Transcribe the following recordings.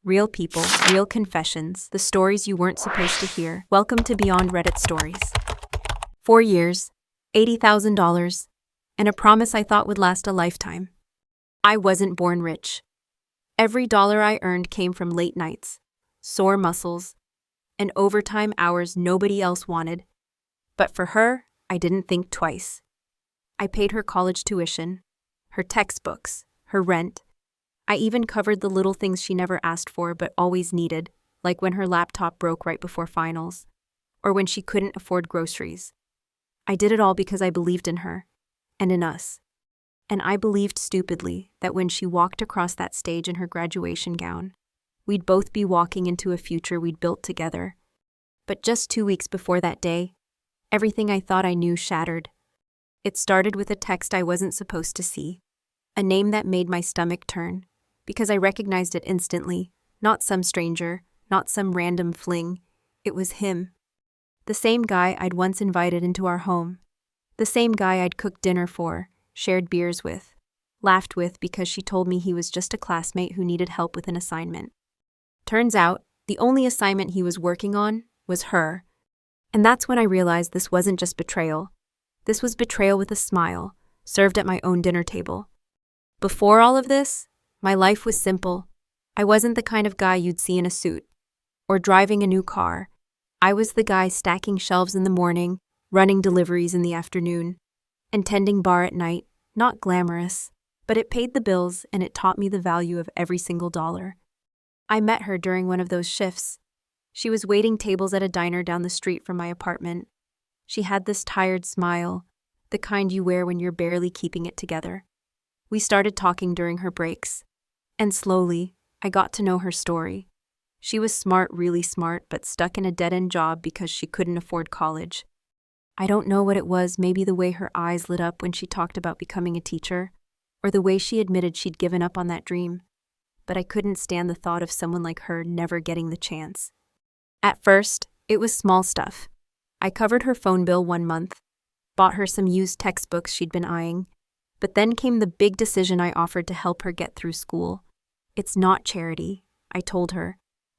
Real people, real confessions, the stories you weren't supposed to hear. Welcome to Beyond Reddit Stories. 4 years, $80,000, and a promise I thought would last a lifetime. I wasn't born rich. Every dollar I earned came from late nights, sore muscles, and overtime hours nobody else wanted. But for her, I didn't think twice. I paid her college tuition, her textbooks, her rent. I even covered the little things she never asked for but always needed, like when her laptop broke right before finals, or when she couldn't afford groceries. I did it all because I believed in her, and in us. And I believed stupidly that when she walked across that stage in her graduation gown, we'd both be walking into a future we'd built together. But just 2 weeks before that day, everything I thought I knew shattered. It started with a text I wasn't supposed to see, a name that made my stomach turn, because I recognized it instantly, not some stranger, not some random fling. It was him. The same guy I'd once invited into our home. The same guy I'd cooked dinner for, shared beers with, laughed with because she told me he was just a classmate who needed help with an assignment. Turns out, the only assignment he was working on was her. And that's when I realized this wasn't just betrayal. This was betrayal with a smile, served at my own dinner table. Before all of this, my life was simple. I wasn't the kind of guy you'd see in a suit, or driving a new car. I was the guy stacking shelves in the morning, running deliveries in the afternoon, and tending bar at night. Not glamorous, but it paid the bills and it taught me the value of every single dollar. I met her during one of those shifts. She was waiting tables at a diner down the street from my apartment. She had this tired smile, the kind you wear when you're barely keeping it together. We started talking during her breaks, and slowly, I got to know her story. She was smart, really smart, but stuck in a dead-end job because she couldn't afford college. I don't know what it was, maybe the way her eyes lit up when she talked about becoming a teacher, or the way she admitted she'd given up on that dream. But I couldn't stand the thought of someone like her never getting the chance. At first, it was small stuff. I covered her phone bill 1 month, bought her some used textbooks she'd been eyeing, but then came the big decision I offered to help her get through school. It's not charity, I told her.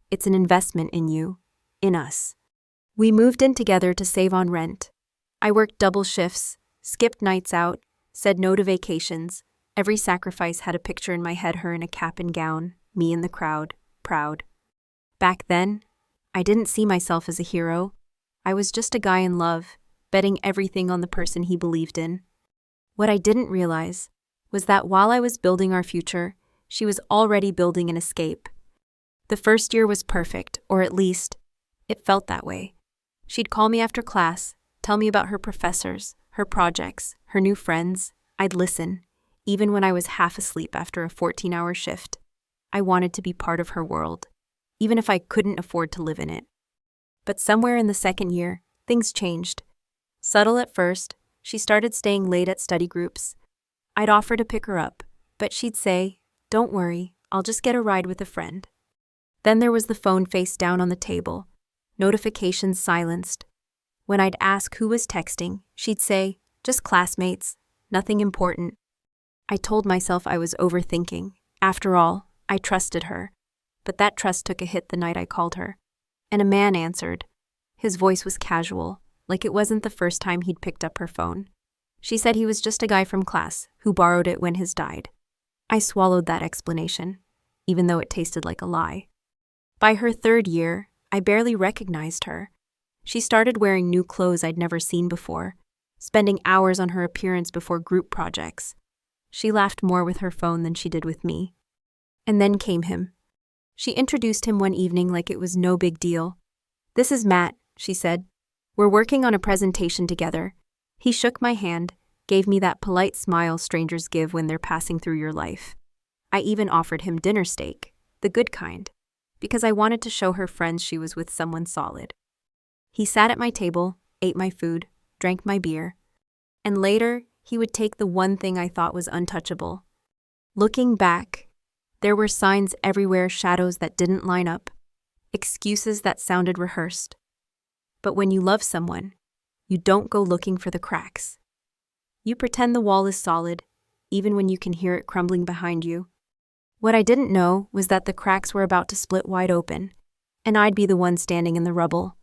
It's an investment in you, in us. We moved in together to save on rent. I worked double shifts, skipped nights out, said no to vacations. Every sacrifice had a picture in my head, her in a cap and gown, me in the crowd, proud. Back then, I didn't see myself as a hero. I was just a guy in love, betting everything on the person he believed in. What I didn't realize was that while I was building our future, she was already building an escape. The first year was perfect, or at least, it felt that way. She'd call me after class, tell me about her professors, her projects, her new friends. I'd listen, even when I was half asleep after a 14-hour shift. I wanted to be part of her world, even if I couldn't afford to live in it. But somewhere in the second year, things changed. Subtle at first, she started staying late at study groups. I'd offer to pick her up, but she'd say, "Don't worry, I'll just get a ride with a friend." Then there was the phone face down on the table, notifications silenced. When I'd ask who was texting, she'd say, "Just classmates, nothing important." I told myself I was overthinking. After all, I trusted her. But that trust took a hit the night I called her. And a man answered. His voice was casual, like it wasn't the first time he'd picked up her phone. She said he was just a guy from class who borrowed it when his died. I swallowed that explanation, even though it tasted like a lie. By her 3rd year, I barely recognized her. She started wearing new clothes I'd never seen before, spending hours on her appearance before group projects. She laughed more with her phone than she did with me. And then came him. She introduced him one evening like it was no big deal. "This is Matt," she said. "We're working on a presentation together." He shook my hand, gave me that polite smile strangers give when they're passing through your life. I even offered him dinner steak, the good kind, because I wanted to show her friends she was with someone solid. He sat at my table, ate my food, drank my beer, and later he would take the one thing I thought was untouchable. Looking back, there were signs everywhere, shadows that didn't line up, excuses that sounded rehearsed. But when you love someone, you don't go looking for the cracks. You pretend the wall is solid, even when you can hear it crumbling behind you. What I didn't know was that the cracks were about to split wide open, and I'd be the one standing in the rubble.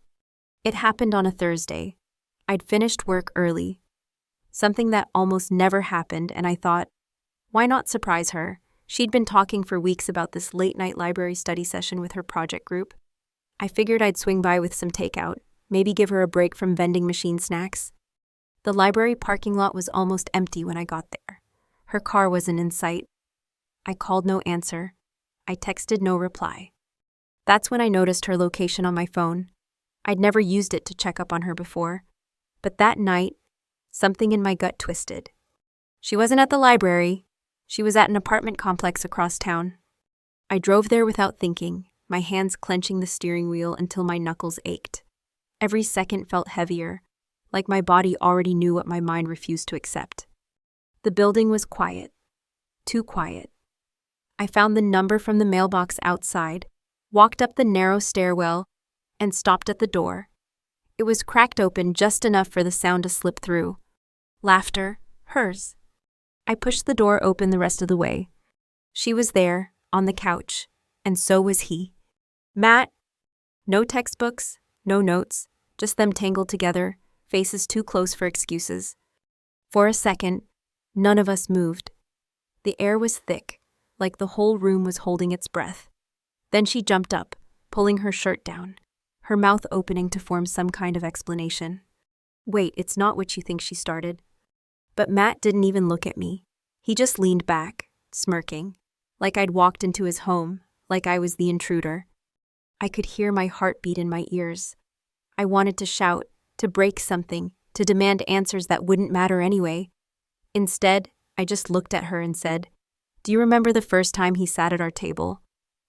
It happened on a Thursday. I'd finished work early, something that almost never happened, and I thought, why not surprise her? She'd been talking for weeks about this late-night library study session with her project group. I figured I'd swing by with some takeout, maybe give her a break from vending machine snacks. The library parking lot was almost empty when I got there. Her car wasn't in sight. I called no answer. I texted no reply. That's when I noticed her location on my phone. I'd never used it to check up on her before. But that night, something in my gut twisted. She wasn't at the library. She was at an apartment complex across town. I drove there without thinking, my hands clenching the steering wheel until my knuckles ached. Every second felt heavier, like my body already knew what my mind refused to accept. The building was quiet. Too quiet. I found the number from the mailbox outside, walked up the narrow stairwell, and stopped at the door. It was cracked open just enough for the sound to slip through. Laughter, hers. I pushed the door open the rest of the way. She was there, on the couch, and so was he. Matt. No textbooks, no notes, just them tangled together, faces too close for excuses. For a second, none of us moved. The air was thick, like the whole room was holding its breath. Then she jumped up, pulling her shirt down, her mouth opening to form some kind of explanation. Wait, it's not what you think, she started. But Matt didn't even look at me. He just leaned back, smirking, like I'd walked into his home, like I was the intruder. I could hear my heartbeat in my ears. I wanted to shout, to break something, to demand answers that wouldn't matter anyway. Instead, I just looked at her and said, "Do you remember the first time he sat at our table?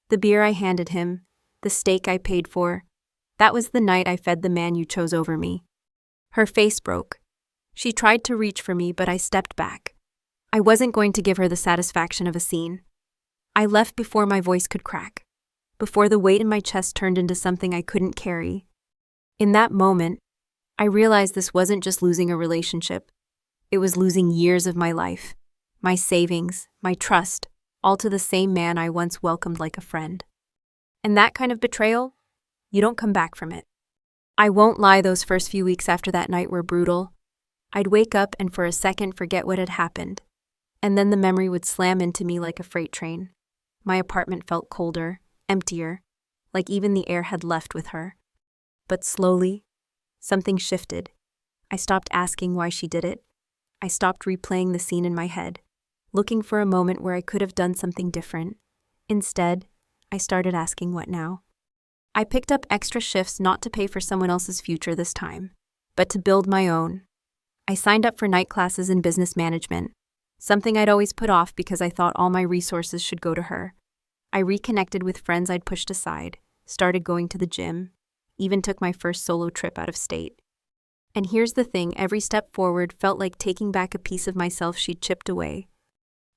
The beer I handed him, the steak I paid for. That was the night I fed the man you chose over me." Her face broke. She tried to reach for me, but I stepped back. I wasn't going to give her the satisfaction of a scene. I left before my voice could crack, before the weight in my chest turned into something I couldn't carry. In that moment, I realized this wasn't just losing a relationship. It was losing years of my life, my savings, my trust, all to the same man I once welcomed like a friend. And that kind of betrayal, you don't come back from it. I won't lie, those first few weeks after that night were brutal. I'd wake up and for a second forget what had happened, and then the memory would slam into me like a freight train. My apartment felt colder, emptier, like even the air had left with her. But slowly, something shifted. I stopped asking why she did it. I stopped replaying the scene in my head, looking for a moment where I could have done something different. Instead, I started asking, what now? I picked up extra shifts not to pay for someone else's future this time, but to build my own. I signed up for night classes in business management, something I'd always put off because I thought all my resources should go to her. I reconnected with friends I'd pushed aside, started going to the gym, even took my first solo trip out of state. And here's the thing, every step forward felt like taking back a piece of myself she'd chipped away.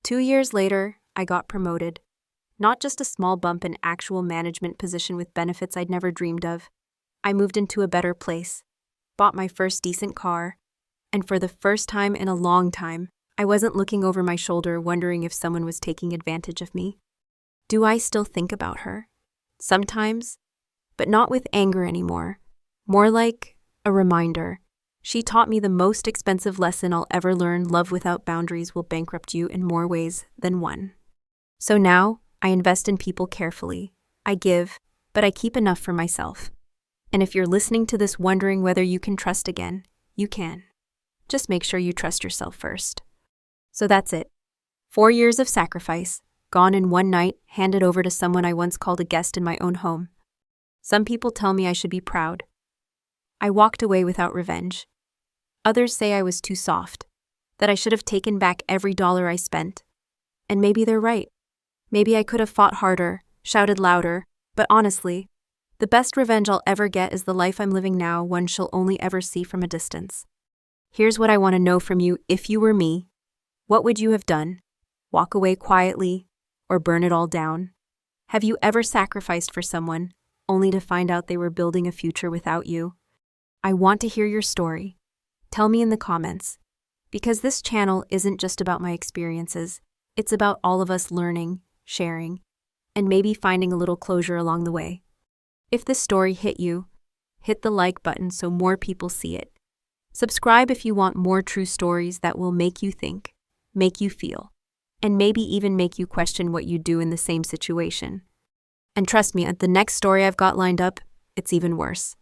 2 years later, I got promoted. Not just a small bump, in actual management position with benefits I'd never dreamed of. I moved into a better place, bought my first decent car, and for the first time in a long time, I wasn't looking over my shoulder wondering if someone was taking advantage of me. Do I still think about her? Sometimes, but not with anger anymore. More like a reminder. She taught me the most expensive lesson I'll ever learn: love without boundaries will bankrupt you in more ways than one. So now, I invest in people carefully. I give, but I keep enough for myself. And if you're listening to this wondering whether you can trust again, you can. Just make sure you trust yourself first. So that's it. 4 years of sacrifice, gone in one night, handed over to someone I once called a guest in my own home. Some people tell me I should be proud. I walked away without revenge. Others say I was too soft, that I should have taken back every dollar I spent. And maybe they're right. Maybe I could have fought harder, shouted louder, but honestly, the best revenge I'll ever get is the life I'm living now, one she'll only ever see from a distance. Here's what I want to know from you: if you were me, what would you have done? Walk away quietly, or burn it all down? Have you ever sacrificed for someone, only to find out they were building a future without you? I want to hear your story. Tell me in the comments. Because this channel isn't just about my experiences, it's about all of us learning, sharing, and maybe finding a little closure along the way. If this story hit you, hit the like button so more people see it. Subscribe if you want more true stories that will make you think, make you feel, and maybe even make you question what you do in the same situation. And trust me, at the next story I've got lined up, it's even worse.